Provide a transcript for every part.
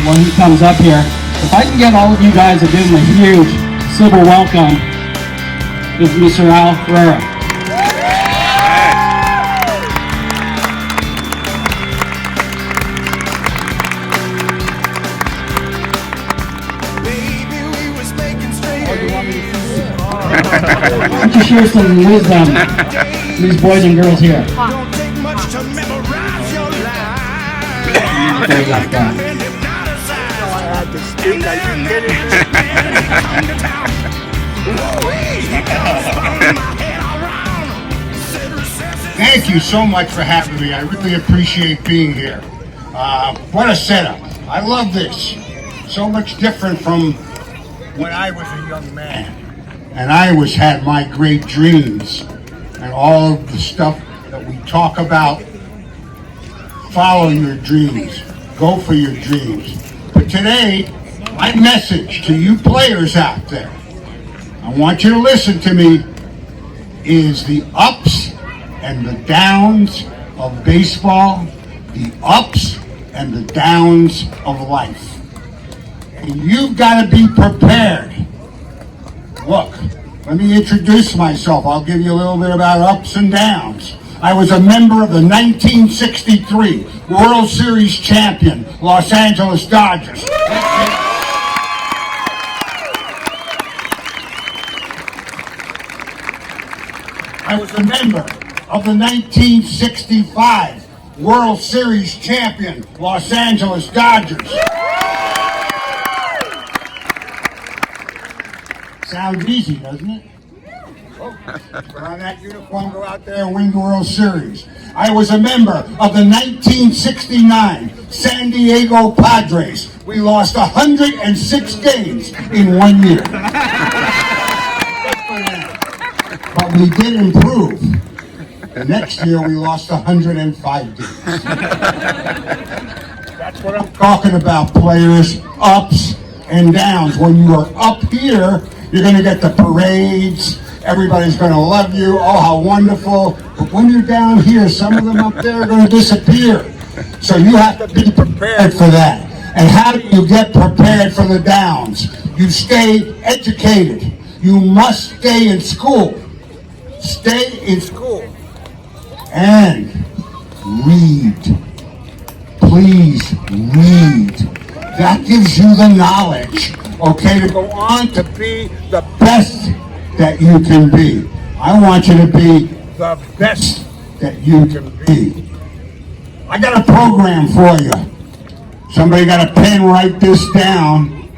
when he comes up here. If I can get all of you guys to give him a huge civil welcome, is Mr. Ferrara. Why don't you share some wisdom to these boys and girls here? Don't take much to memorize your Thank you so much for having me. I really appreciate being here. What a setup. I love this. So much different from when I was a young man. And I had my great dreams and all of the stuff that we talk about. Follow your dreams. Go for your dreams. But today, my message to you players out there, I want you to listen to me, is the ups and the downs of baseball, the ups and the downs of life. And you've got to be prepared. Look, let me introduce myself. I'll give you a little bit about ups and downs. I was a member of the 1963 World Series champion Los Angeles Dodgers. I was a member of the 1965 World Series champion Los Angeles Dodgers. Sounds easy, doesn't it? Put on that uniform, go out there and win the World Series. I was a member of the 1969 San Diego Padres. We lost 106 games in 1 year. But we did improve. The next year we lost 105 games. That's what I'm talking about, players. Ups and downs. When you are up here, you're going to get the parades. Everybody's going to love you. Oh, how wonderful. But when you're down here, some of them up there are going to disappear. So you have to be prepared for that. And how do you get prepared for the downs? You stay educated. You must stay in school. Stay in school. And read. Please read. That gives you the knowledge, okay, to go on to be the best that you can be. I want you to be the best that you can be. I got a program for you. Somebody got a pen, write this down.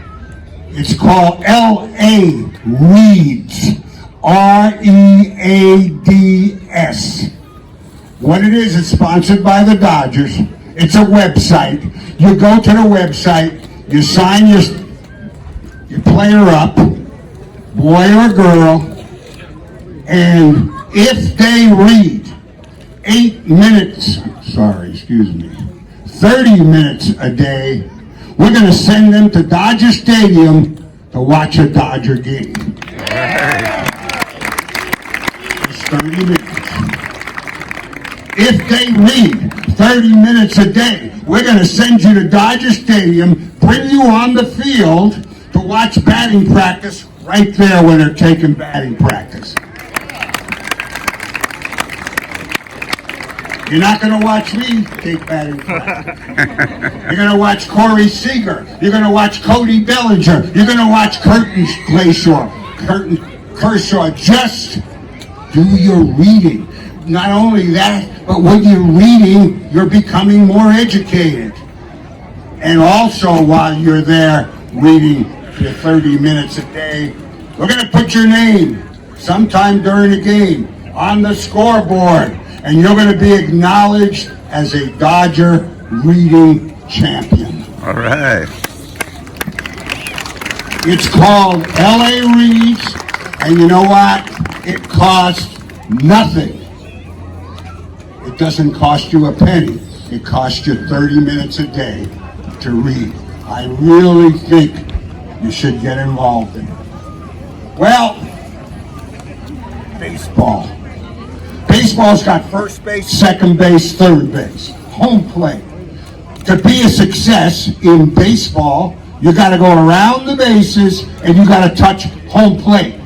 It's called L.A. Reads. R-E-A-D-S. What it is, it's sponsored by the Dodgers. It's a website. You go to the website, you sign your player up, boy or girl, and if they read 30 minutes a day, we're going to send them to Dodger Stadium to watch a Dodger game. It's 30 minutes. If they read 30 minutes a day, we're going to send you to Dodger Stadium, bring you on the field to watch batting practice right there when they're taking batting practice. You're not going to watch me take batting practice. You're going to watch Corey Seager. You're going to watch Cody Bellinger. You're going to watch Curtin Kershaw. Just do your reading. Not only that, but when you're reading, you're becoming more educated. And also, while you're there reading for 30 minutes a day, we're going to put your name sometime during the game on the scoreboard, and you're going to be acknowledged as a Dodger reading champion. All right. It's called LA Reads, and you know what? It costs nothing. It doesn't cost you a penny. It costs you 30 minutes a day to read. I really think you should get involved in it. Well, baseball. Baseball's got first base, second base, third base, home plate. to be a success in baseball, you got to go around the bases and you got to touch home plate.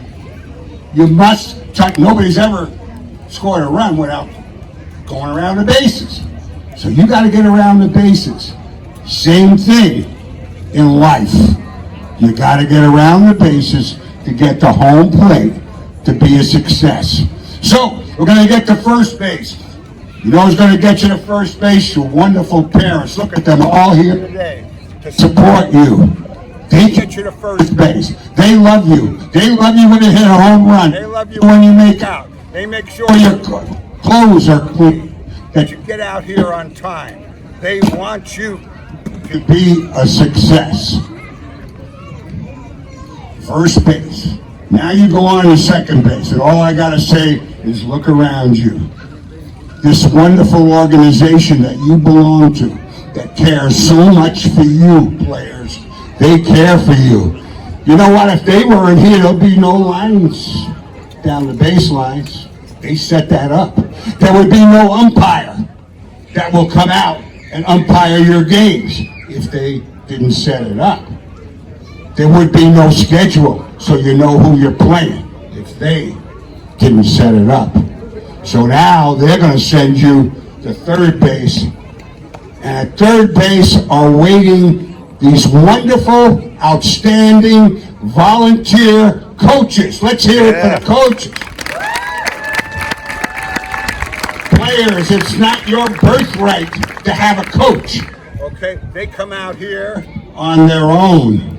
You must touch. Nobody's ever scored a run without going around the bases. So you got to get around the bases. Same thing in life. You got to get around the bases to get to home plate to be a success. So we're going to get to first base. You know who's going to get you to first base? Your wonderful parents. Look at them all here today to support you. They get you to first base. They love you. They love you when you hit a home run. They love you when you make out. They make sure your clothes are clean, that you get out here on time. They want you to be a success. First base. Now you go on to second base, and all I got to say is look around you. This wonderful organization that you belong to, that cares so much for you, players. They care for you. You know what? If they weren't here, there'll be no lines down the baselines. They set that up. There would be no umpire that will come out and umpire your games if they didn't set it up. There would be no schedule, so you know who you're playing if they didn't set it up. So now they're going to send you to third base. And at third base are waiting these wonderful, outstanding, volunteer coaches. Let's hear it for the coaches. Players, it's not your birthright to have a coach. Okay, they come out here on their own.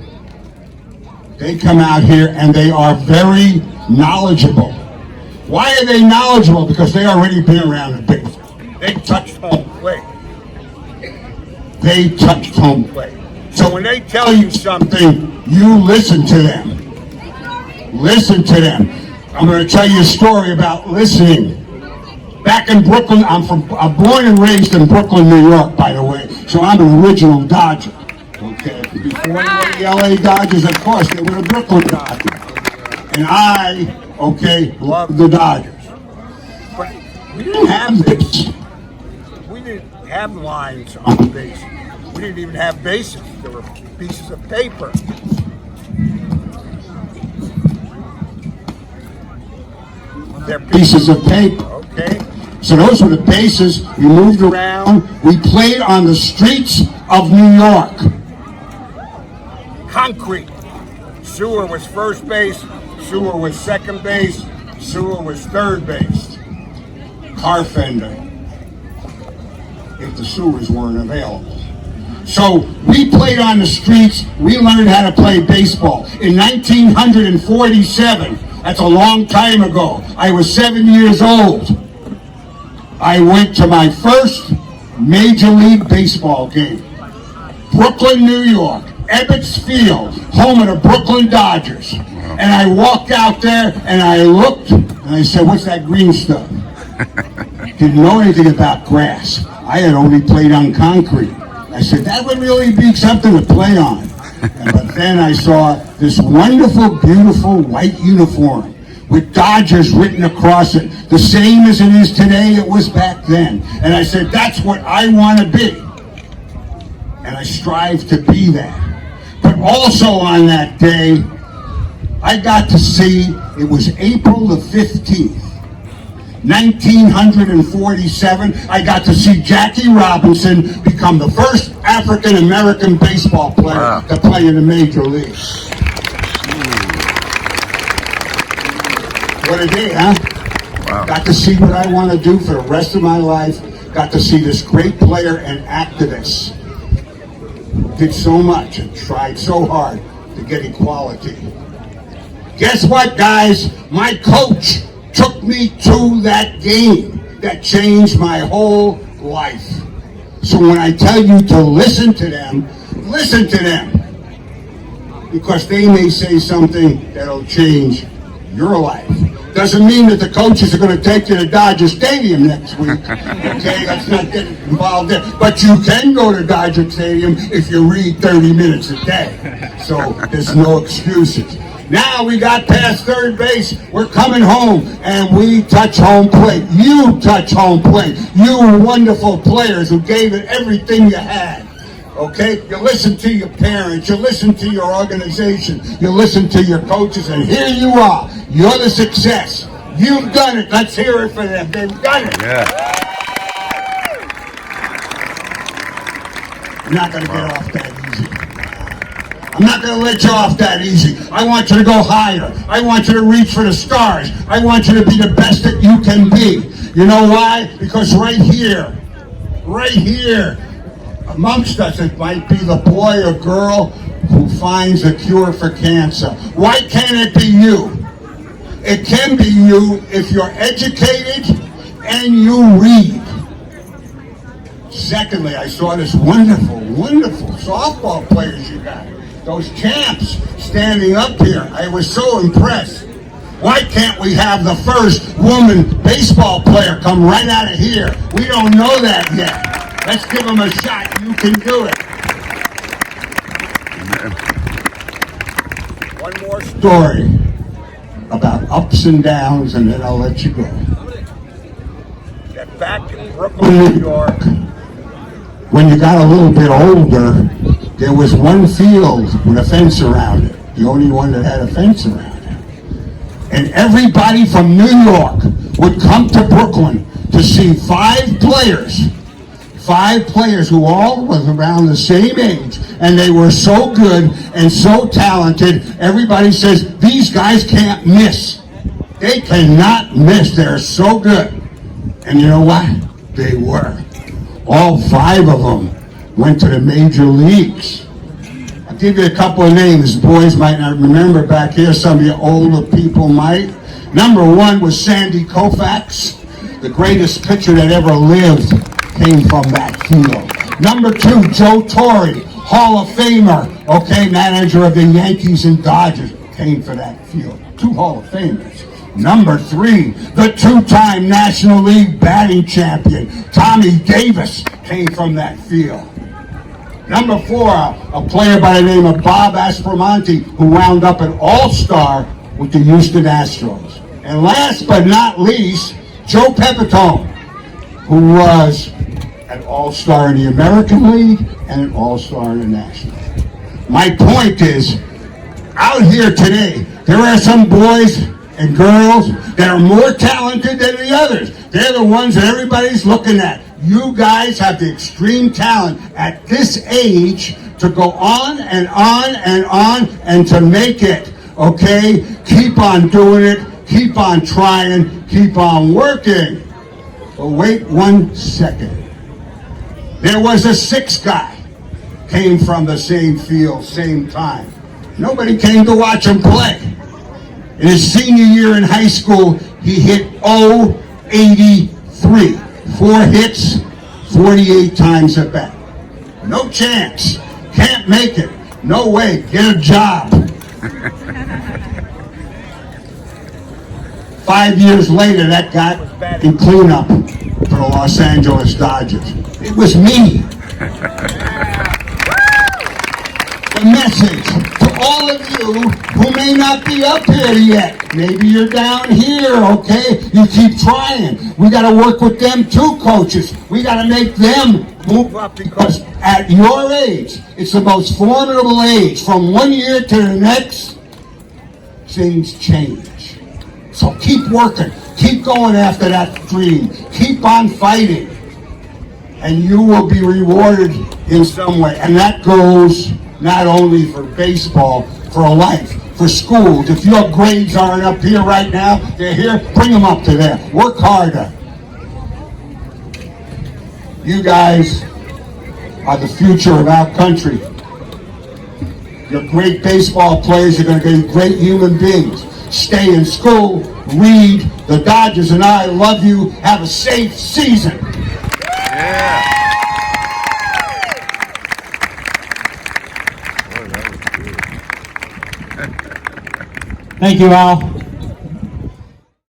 They come out here and they are very knowledgeable. Why are they knowledgeable? Because they already been around the base. They touched home plate. They touched home plate. So when they tell you something, you listen to them. Listen to them. I'm going to tell you a story about listening. Back in Brooklyn, I'm born and raised in Brooklyn, New York, by the way. So I'm an original Dodger. Okay. Before they were the LA Dodgers, of course, they were the Brooklyn Dodgers. And I, love the Dodgers. But we didn't have this. We didn't have lines on the bases. We didn't even have bases. There were pieces of paper. They're pieces of paper, okay? So those were the bases. We moved around. We played on the streets of New York. Concrete. Sewer was first base. Sewer was second base. Sewer was third base. Car fender, if the sewers weren't available. So we played on the streets. We learned how to play baseball. In 1947, that's a long time ago, I was 7 years old. I went to my first Major League Baseball game. Brooklyn, New York, Ebbets Field, home of the Brooklyn Dodgers. And I walked out there and I looked and I said, what's that green stuff? Didn't know anything about grass. I had only played on concrete. I said, that would really be something to play on. But then I saw this wonderful, beautiful white uniform with Dodgers written across it, the same as it is today, it was back then. And I said, that's what I want to be. And I strive to be that. But also on that day, I got to see, it was April the 15th, 1947, I got to see Jackie Robinson become the first African-American baseball player to play in the major leagues. What a day, huh? Wow. Got to see what I want to do for the rest of my life. Got to see this great player and activist. Did so much and tried so hard to get equality. Guess what, guys? My coach took me to that game that changed my whole life. So when I tell you to listen to them, listen to them. Because they may say something that'll change your life. Doesn't mean that the coaches are going to take you to Dodger Stadium next week. Okay, let's not get involved there. But you can go to Dodger Stadium if you read 30 minutes a day. So there's no excuses. Now we got past third base. We're coming home, and we touch home plate. You touch home plate. You wonderful players who gave it everything you had. Okay? You listen to your parents, you listen to your organization, you listen to your coaches, and here you are. You're the success. You've done it. Let's hear it for them. They've done it. Yeah. You're not going to get off that easy. I'm not going to let you off that easy. I want you to go higher. I want you to reach for the stars. I want you to be the best that you can be. You know why? Because right here, amongst us, it might be the boy or girl who finds a cure for cancer. Why can't it be you? It can be you if you're educated and you read. Secondly, I saw this wonderful softball players you got. Those champs standing up here. I was so impressed. Why can't we have the first woman baseball player come right out of here? We don't know that yet. Let's give them a shot. You can do it. One more story about ups and downs, and then I'll let you go. Get back in Brooklyn, New York. When you got a little bit older, there was one field with a fence around it. The only one that had a fence around it. And everybody from New York would come to Brooklyn to see five players who all was around the same age, and they were so good and so talented. Everybody says, these guys can't miss. They cannot miss. They're so good. And you know what? They were. All five of them went to the major leagues. I'll give you a couple of names. Boys might not remember back here. Some of you older people might. Number one was Sandy Koufax. The greatest pitcher that ever lived came from that field. Number two, Joe Torre, Hall of Famer, okay, manager of the Yankees and Dodgers, came for that field. Two Hall of Famers. Number three, the two-time National League batting champion, Tommy Davis, came from that field. Number four, a player by the name of Bob Aspromonte, who wound up an all-star with the Houston Astros. And last but not least, Joe Pepitone, who was an all-star in the American League and an all-star in the National League. My point is, out here today, there are some boys and girls that are more talented than the others. They're the ones that everybody's looking at. You guys have the extreme talent at this age to go on and on and on and to make it, okay? Keep on doing it, keep on trying, keep on working. But wait 1 second. There was a sixth guy, came from the same field, same time. Nobody came to watch him play. In his senior year in high school, he hit .083. 4 hits, 48 times at bat. No chance. Can't make it. No way. Get a job. 5 years later, that guy was batting cleanup for the Los Angeles Dodgers. It was me. The message to all of you who may not be up here yet. Maybe you're down here, okay? You keep trying. We got to work with them too, coaches. We got to make them move up, because at your age, it's the most formidable age. From 1 year to the next, things change. So keep working. Keep going after that dream. Keep on fighting. And you will be rewarded in some way. And that goes not only for baseball, for life, for schools. If your grades aren't up here right now, they're here, bring them up to there. Work harder. You guys are the future of our country. You're great baseball players. You're going to be great human beings. Stay in school, read. The Dodgers and I love you. Have a safe season. Yeah. Thank you, Al.